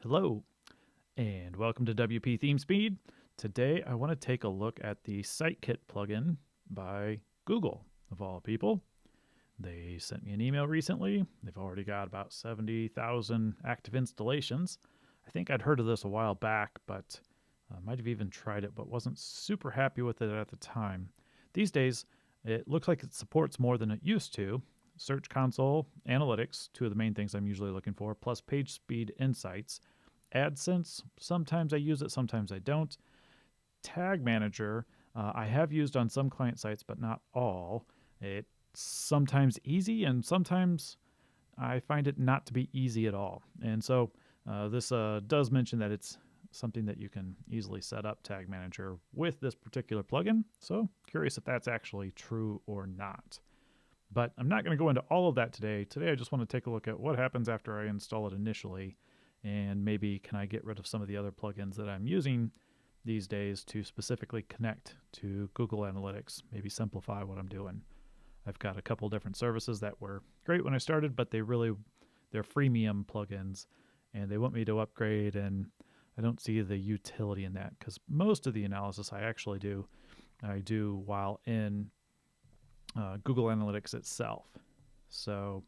Hello, and welcome to WP Theme Speed. Today I want to take a look at the SiteKit plugin by Google, of all people. They sent me an email recently. They've already got about 70,000 active installations. I think I'd heard of this a while back, but I might have even tried it, but wasn't super happy with it at the time. These days, it looks like it supports more than it used to. Search Console, Analytics, two of the main things I'm usually looking for, plus page speed insights. AdSense, sometimes I use it, sometimes I don't. Tag Manager, I have used on some client sites, but not all. It's sometimes easy, and sometimes I find it not to be easy at all. And so this does mention that it's something that you can easily set up, Tag Manager, with this particular plugin. So curious if that's actually true or not. But I'm not going to go into all of that today. Today I just want to take a look at what happens after I install it initially, and maybe can I get rid of some of the other plugins that I'm using these days to specifically connect to Google Analytics, maybe simplify what I'm doing. I've got a couple different services that were great when I started, but they're freemium plugins, and they want me to upgrade, and I don't see the utility in that because most of the analysis I actually do, I do while in Google Analytics itself. So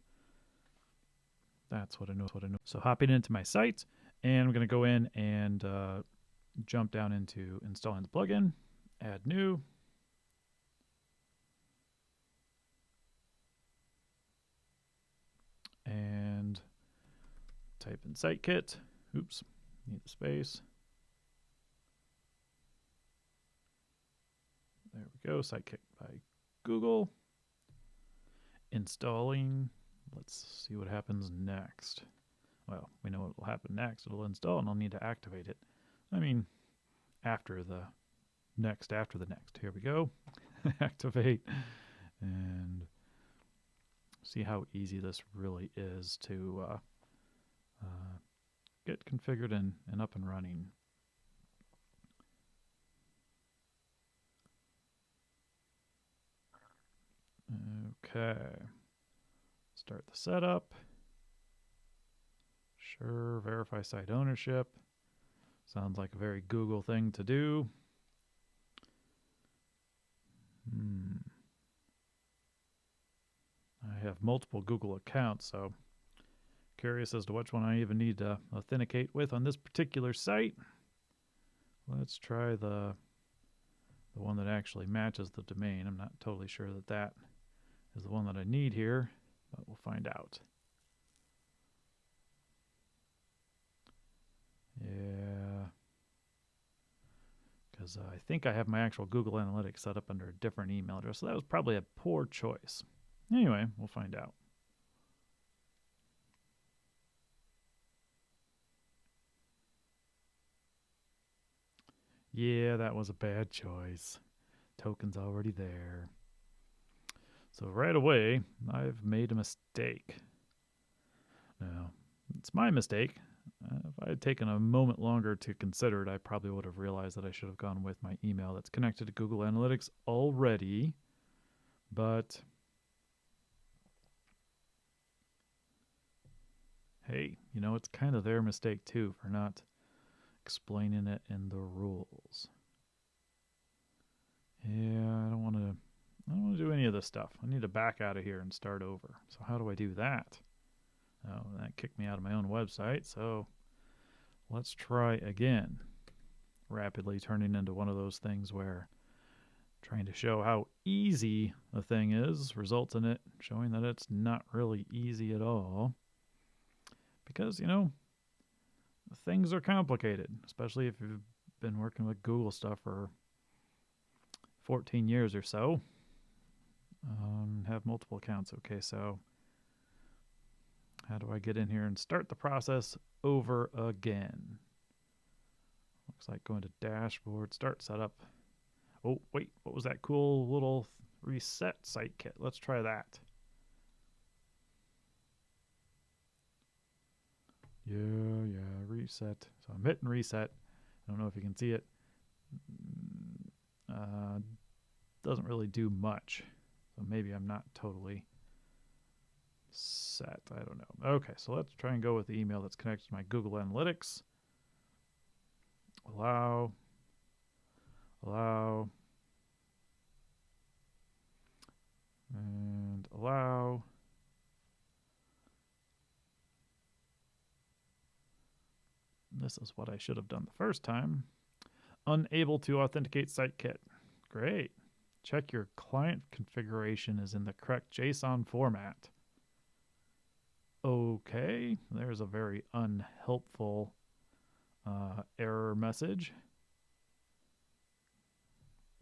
that's what I know. So hopping into my site, and I'm going to go in and jump down into installing the plugin, add new, and type in SiteKit. Oops, need a space. There we go, SiteKit by Google. Installing. Let's see what happens next. Well, we know what will happen next. It'll install and I'll need to activate it. I mean, after the next. Here we go. Activate and see how easy this really is to get configured and up and running. Okay. Start the setup. Sure, verify site ownership. Sounds like a very Google thing to do. I have multiple Google accounts, so curious as to which one I even need to authenticate with on this particular site. Let's try the one that actually matches the domain. I'm not totally sure that that is the one that I need here, but we'll find out. Yeah, because I think I have my actual Google Analytics set up under a different email address, so that was probably a poor choice. Anyway, we'll find out. Yeah, that was a bad choice. Token's already there. So right away, I've made a mistake. Now, it's my mistake. If I had taken a moment longer to consider it, I probably would have realized that I should have gone with my email that's connected to Google Analytics already. But hey, you know, it's kind of their mistake too for not explaining it in the rules. Yeah, I don't want to do any of this stuff. I need to back out of here and start over. So how do I do that? Oh, that kicked me out of my own website. So let's try again. Rapidly turning into one of those things where trying to show how easy a thing is results in it showing that it's not really easy at all. Because, you know, things are complicated, especially if you've been working with Google stuff for 14 years or so. Have multiple accounts. Okay, so how do I get in here and start the process over again? Looks like going to dashboard, start setup. Oh, wait, what was that cool little reset SiteKit? Let's try that. Yeah, reset. So I'm hitting reset. I don't know if you can see it. Doesn't really do much. So maybe I'm not totally set. I don't know. Okay, so let's try and go with the email that's connected to my Google Analytics. Allow. And allow. This is what I should have done the first time. Unable to authenticate SiteKit. Great. Check your client configuration is in the correct JSON format. Okay, there's a very unhelpful error message.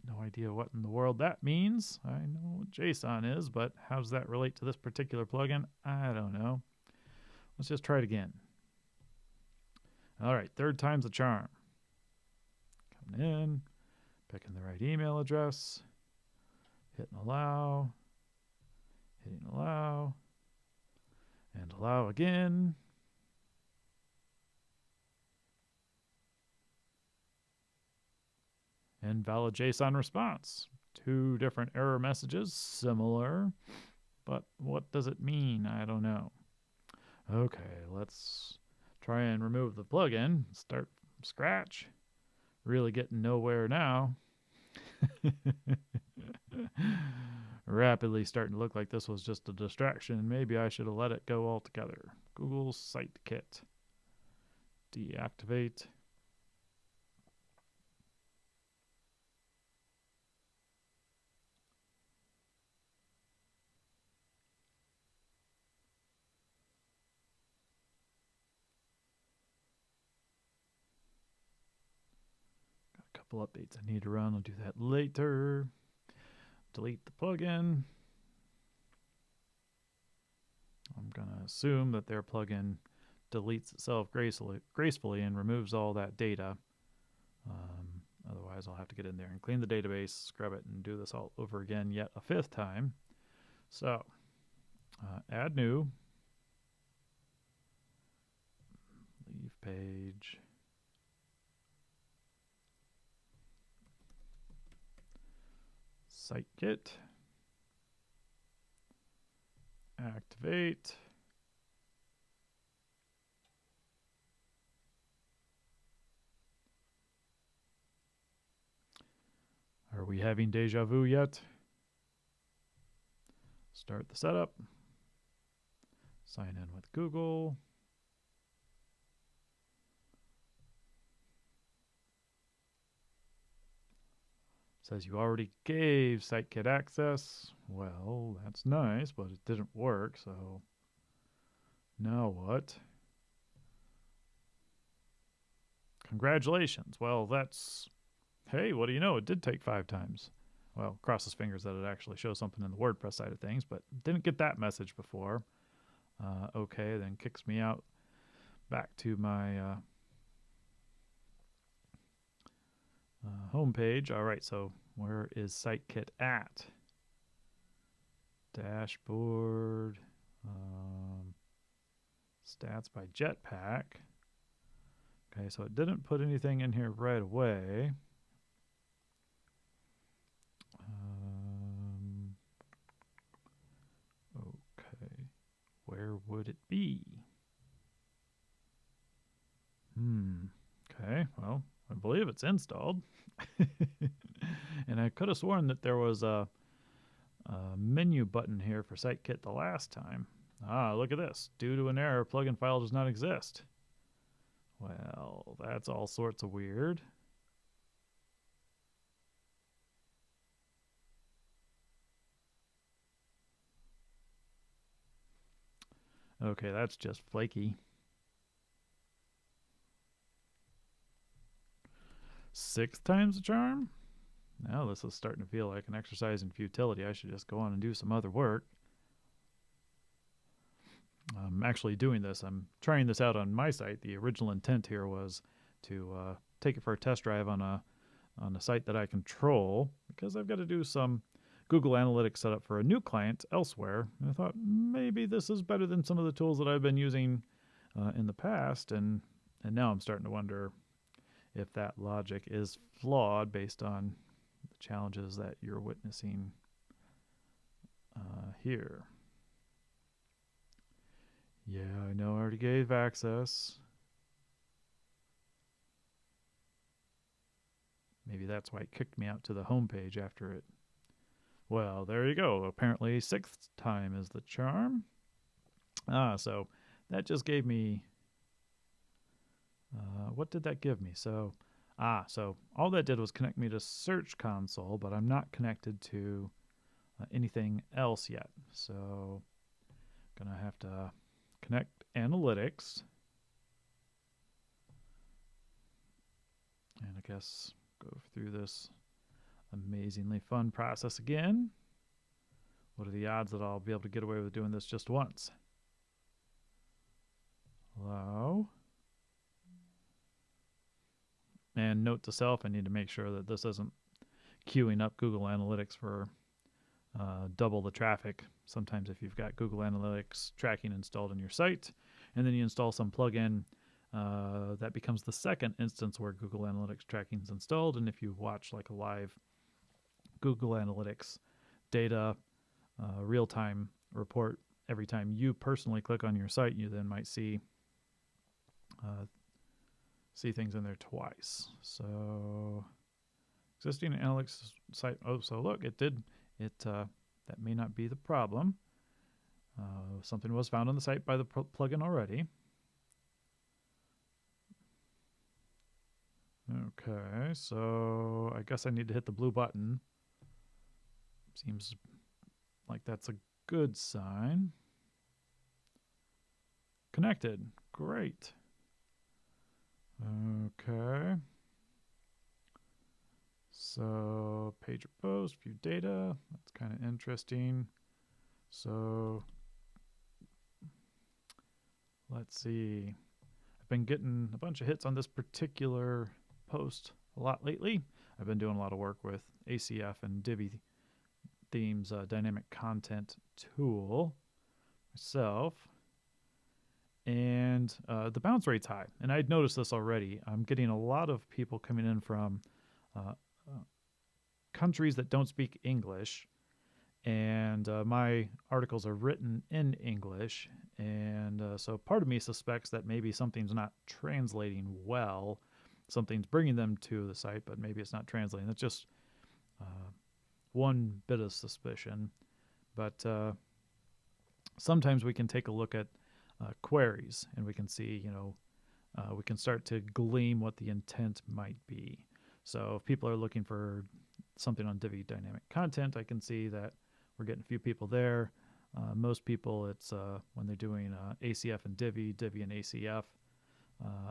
No idea what in the world that means. I know what JSON is, but how does that relate to this particular plugin? I don't know. Let's just try it again. All right, third time's the charm. Coming in, picking the right email address, hitting allow, hitting allow, and allow again. Invalid JSON response. Two different error messages, similar, but what does it mean? I don't know. Okay, let's try and remove the plugin, start from scratch. Really getting nowhere now. Rapidly starting to look like this was just a distraction. Maybe I should have let it go altogether. Google SiteKit. Deactivate. Couple updates I need to run. I'll do that later. Delete the plugin. I'm going to assume that their plugin deletes itself gracefully and removes all that data. Otherwise, I'll have to get in there and clean the database, scrub it, and do this all over again yet a fifth time. So, add new. Leave page. SiteKit. Activate. Are we having deja vu yet? Start the setup. Sign in with Google. Says you already gave SiteKit access. Well, that's nice, but it didn't work, so now what? Congratulations. Well, that's... Hey, what do you know? It did take 5 times. Well, cross his fingers that it actually shows something in the WordPress side of things, but didn't get that message before. Okay, then kicks me out back to my home page. All right, so where is SiteKit at? Dashboard, stats by Jetpack. Okay, so it didn't put anything in here right away. Okay, where would it be? Okay, well, I believe it's installed. And I could have sworn that there was a menu button here for SiteKit the last time. Ah, look at this. Due to an error, plugin file does not exist. Well, that's all sorts of weird. Okay, that's just flaky. 6 times the charm? Now this is starting to feel like an exercise in futility. I should just go on and do some other work. I'm actually doing this. I'm trying this out on my site. The original intent here was to take it for a test drive on a site that I control, because I've got to do some Google Analytics setup for a new client elsewhere. And I thought maybe this is better than some of the tools that I've been using in the past, and now I'm starting to wonder if that logic is flawed based on the challenges that you're witnessing here. Yeah, I know I already gave access. Maybe that's why it kicked me out to the home page after it. Well, there you go. Apparently, sixth time is the charm. So that just gave me. What did that give me? So all that did was connect me to Search Console, but I'm not connected to anything else yet. So gonna have to connect Analytics, and I guess go through this amazingly fun process again. What are the odds that I'll be able to get away with doing this just once? Hello? And note to self, I need to make sure that this isn't queuing up Google Analytics for double the traffic. Sometimes if you've got Google Analytics tracking installed in your site, and then you install some plugin, that becomes the second instance where Google Analytics tracking is installed. And if you watch like a live Google Analytics data real-time report, every time you personally click on your site, you then might see things in there twice. So existing Analytics site. Oh, so look, it did it. That may not be the problem. Something was found on the site by the plugin already. Okay, so I guess I need to hit the blue button. Seems like that's a good sign. Connected. Great. Okay. So page or post, view data. That's kind of interesting. So let's see. I've been getting a bunch of hits on this particular post a lot lately. I've been doing a lot of work with ACF and Divi Themes dynamic content tool myself. And the bounce rate's high. And I'd noticed this already. I'm getting a lot of people coming in from countries that don't speak English. And my articles are written in English. And so part of me suspects that maybe something's not translating well. Something's bringing them to the site, but maybe it's not translating. That's just one bit of suspicion. But sometimes we can take a look at queries, and we can see, we can start to glean what the intent might be. So if people are looking for something on Divi dynamic content, I can see that we're getting a few people there. Most people, it's when they're doing ACF and Divi and ACF,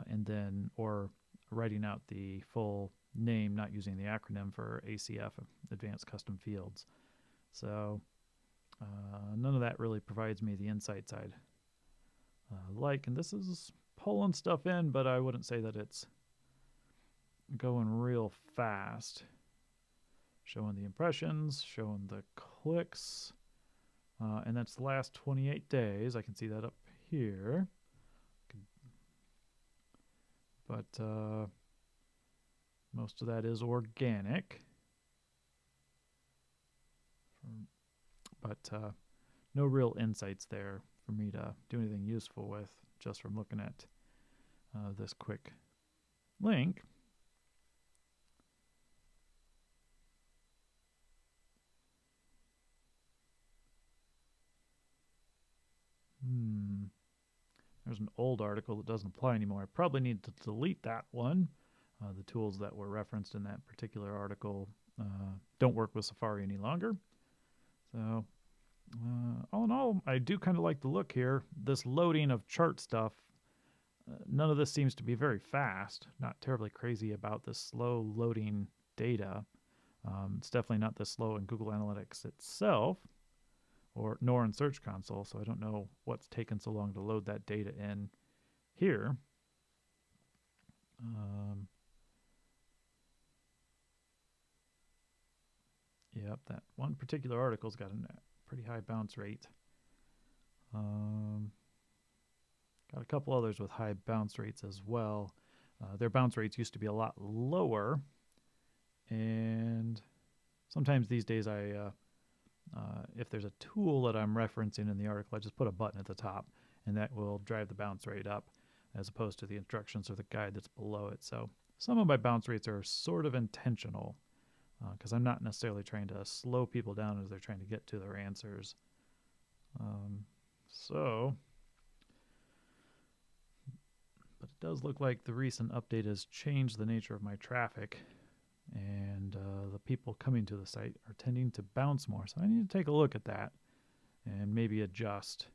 and then, or writing out the full name, not using the acronym for ACF, Advanced Custom Fields. So none of that really provides me the insights I'd like. And this is pulling stuff in, but I wouldn't say that it's going real fast. Showing the impressions, showing the clicks, and that's the last 28 days. I can see that up here. But most of that is organic. But no real insights there for me to do anything useful with just from looking at this quick link. There's an old article that doesn't apply anymore. I probably need to delete that one. The tools that were referenced in that particular article don't work with Safari any longer. So all in all, I do kind of like the look here. This loading of chart stuff, none of this seems to be very fast. Not terribly crazy about this slow loading data. It's definitely not this slow in Google Analytics itself, nor in Search Console, so I don't know what's taken so long to load that data in here. Yep, that one particular article's got a pretty high bounce rate. Got a couple others with high bounce rates as well. Their bounce rates used to be a lot lower, and sometimes these days if there's a tool that I'm referencing in the article, I just put a button at the top, and that will drive the bounce rate up as opposed to the instructions or the guide that's below it. So some of my bounce rates are sort of intentional because I'm not necessarily trying to slow people down as they're trying to get to their answers. But it does look like the recent update has changed the nature of my traffic, and the people coming to the site are tending to bounce more. So I need to take a look at that and maybe adjust,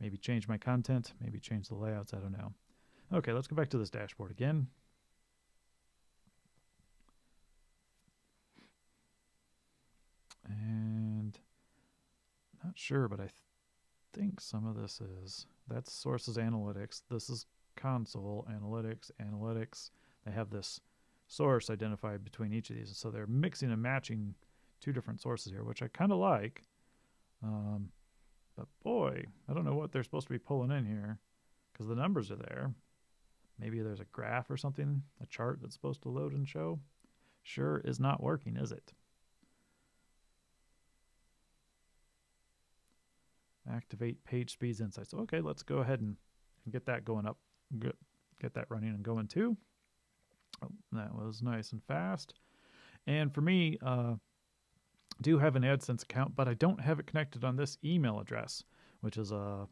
maybe change my content, maybe change the layouts. I don't know. Okay, let's go back to this dashboard again. And not sure, but I think some of this that's sources analytics. This is console analytics. They have this source identified between each of these. So they're mixing and matching two different sources here, which I kind of like. But boy, I don't know what they're supposed to be pulling in here because the numbers are there. Maybe there's a graph or something, a chart that's supposed to load and show. Sure is not working, is it? Activate page speeds insights. Okay, let's go ahead and get that going up. Get that running and going too. Oh, that was nice and fast. And for me, do have an AdSense account, but I don't have it connected on this email address, which is a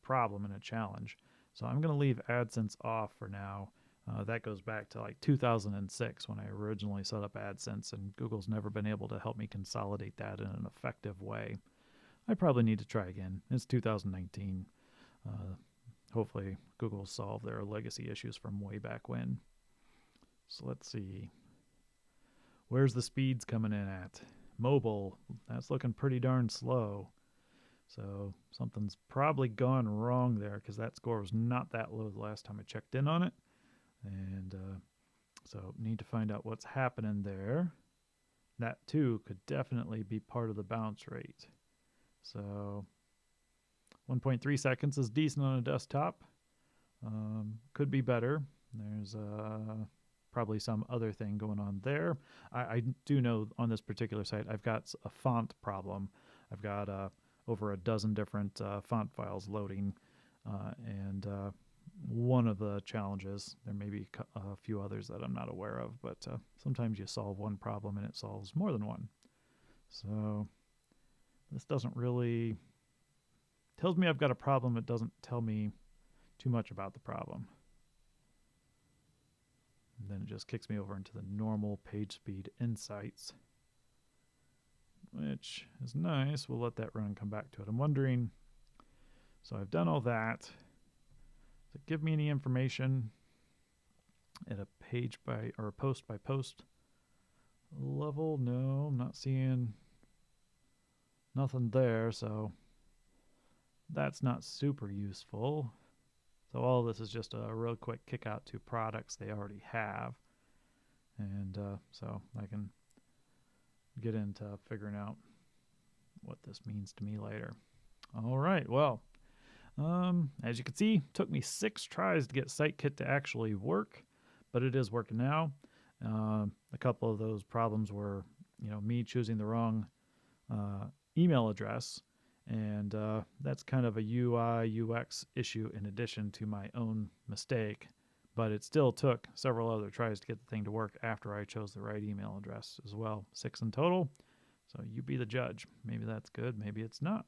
problem and a challenge. So I'm going to leave AdSense off for now. That goes back to like 2006 when I originally set up AdSense, and Google's never been able to help me consolidate that in an effective way. I probably need to try again. It's 2019. Hopefully Google will solve their legacy issues from way back when. So let's see. Where's the speeds coming in at? Mobile, that's looking pretty darn slow. So something's probably gone wrong there because that score was not that low the last time I checked in on it. And so need to find out what's happening there. That too could definitely be part of the bounce rate. So 1.3 seconds is decent on a desktop. Could be better. There's probably some other thing going on there. I do know on this particular site I've got a font problem. I've got over a dozen different font files loading, and one of the challenges, there may be a few others that I'm not aware of, but sometimes you solve one problem and it solves more than one. So this doesn't really, tells me I've got a problem. It doesn't tell me too much about the problem. And then it just kicks me over into the normal page speed insights, which is nice. We'll let that run and come back to it. I'm wondering, so I've done all that. Does it give me any information at a page by, or a post by post level? No, I'm not seeing nothing there, so that's not super useful. So all this is just a real quick kick out to products they already have. And so I can get into figuring out what this means to me later. All right, well, as you can see, it took me 6 tries to get SiteKit to actually work, but it is working now. A couple of those problems were, me choosing the wrong email address, and that's kind of a UI UX issue in addition to my own mistake, but it still took several other tries to get the thing to work after I chose the right email address as well. 6 in total, so you be the judge. Maybe that's good, maybe it's not.